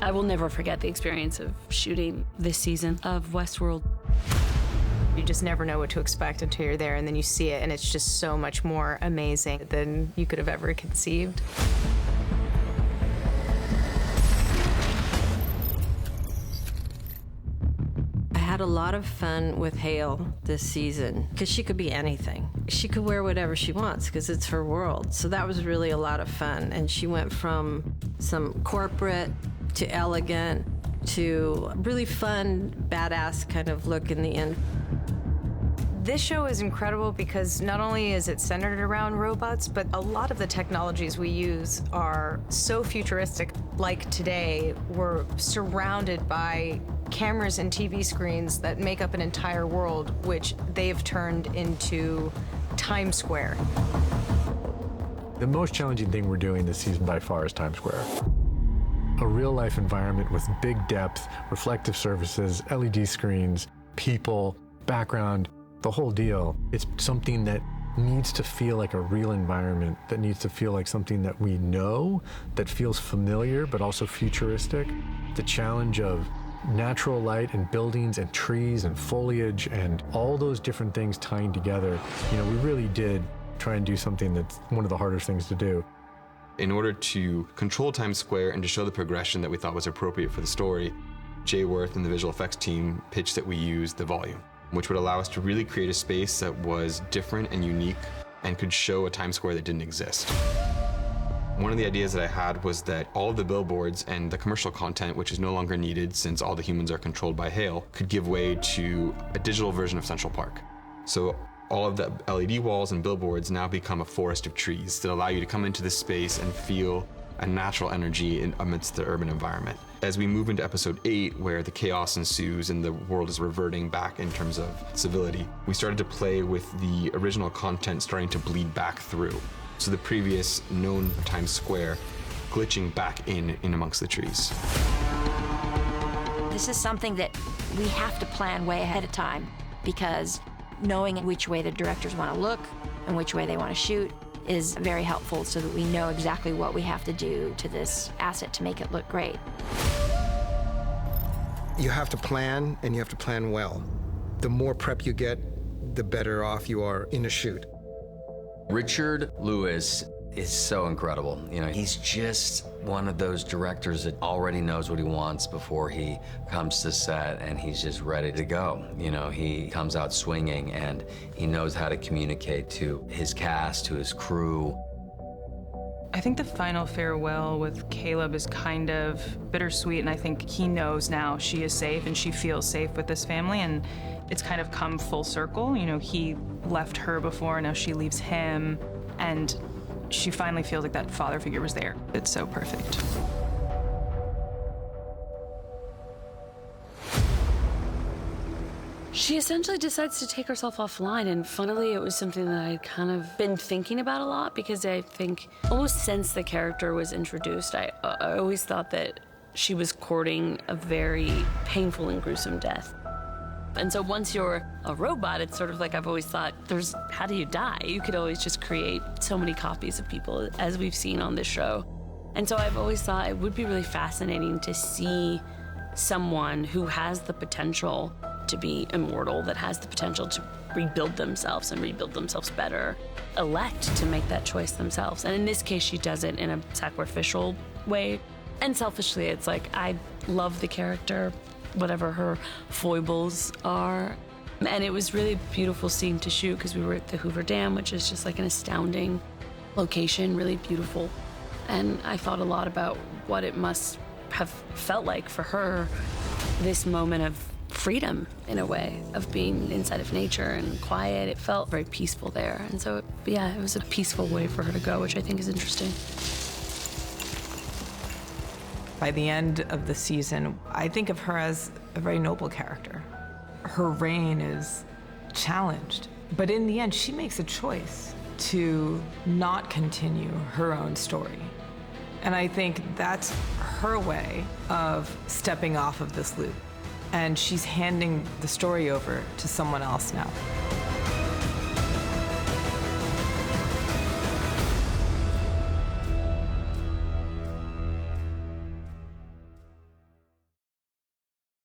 I will never forget the experience of shooting this season of Westworld. You just never know what to expect until you're there, and then you see it, and it's just so much more amazing than you could have ever conceived. I had a lot of fun with Hale this season because she could be anything. She could wear whatever she wants because it's her world. So that was really a lot of fun. And she went from some corporate to elegant to really fun, badass kind of look in the end. This show is incredible because not only is it centered around robots, but a lot of the technologies we use are so futuristic. Like today, we're surrounded by cameras and TV screens that make up an entire world, which they've turned into Times Square. The most challenging thing we're doing this season by far is Times Square. A real-life environment with big depth, reflective surfaces, LED screens, people, background, the whole deal. It's something that needs to feel like a real environment, that needs to feel like something that we know, that feels familiar, but also futuristic. The challenge of natural light and buildings and trees and foliage and all those different things tying together. You know, we really did try and do something that's one of the hardest things to do. In order to control Times Square and to show the progression that we thought was appropriate for the story, Jay Worth and the visual effects team pitched that we use the volume, which would allow us to really create a space that was different and unique and could show a Times Square that didn't exist. One of the ideas that I had was that all of the billboards and the commercial content, which is no longer needed since all the humans are controlled by Hale, could give way to a digital version of Central Park. So all of the LED walls and billboards now become a forest of trees that allow you to come into this space and feel a natural energy amidst the urban environment. As we move into episode 8, where the chaos ensues and the world is reverting back in terms of civility, we started to play with the original content starting to bleed back through. So the previous known Times Square glitching back in amongst the trees. This is something that we have to plan way ahead of time, because knowing which way the directors want to look and which way they want to shoot is very helpful so that we know exactly what we have to do to this asset to make it look great. You have to plan, and you have to plan well. The more prep you get, the better off you are in a shoot. Richard Lewis is so incredible. You know, he's just one of those directors that already knows what he wants before he comes to set, and he's just ready to go. You know, he comes out swinging, and he knows how to communicate to his cast, to his crew. I think the final farewell with Caleb is kind of bittersweet, and I think he knows now she is safe and she feels safe with this family, and it's kind of come full circle. You know, he left her before, now she leaves him, and she finally feels like that father figure was there. It's so perfect. She essentially decides to take herself offline, and funnily, it was something that I'd kind of been thinking about a lot, because I think almost since the character was introduced, I always thought that she was courting a very painful and gruesome death. And so once you're a robot, it's sort of like I've always thought, how do you die? You could always just create so many copies of people, as we've seen on this show. And so I've always thought it would be really fascinating to see someone who has the potential to be immortal, that has the potential to rebuild themselves and rebuild themselves better, elect to make that choice themselves. And in this case, she does it in a sacrificial way. And selfishly, it's like, I love the character, whatever her foibles are. And it was really a beautiful scene to shoot because we were at the Hoover Dam, which is just like an astounding location, really beautiful. And I thought a lot about what it must have felt like for her, this moment of freedom, in a way, of being inside of nature and quiet. It felt very peaceful there. And so, yeah, it was a peaceful way for her to go, which I think is interesting. By the end of the season, I think of her as a very noble character. Her reign is challenged, but in the end, she makes a choice to not continue her own story. And I think that's her way of stepping off of this loop. And she's handing the story over to someone else now.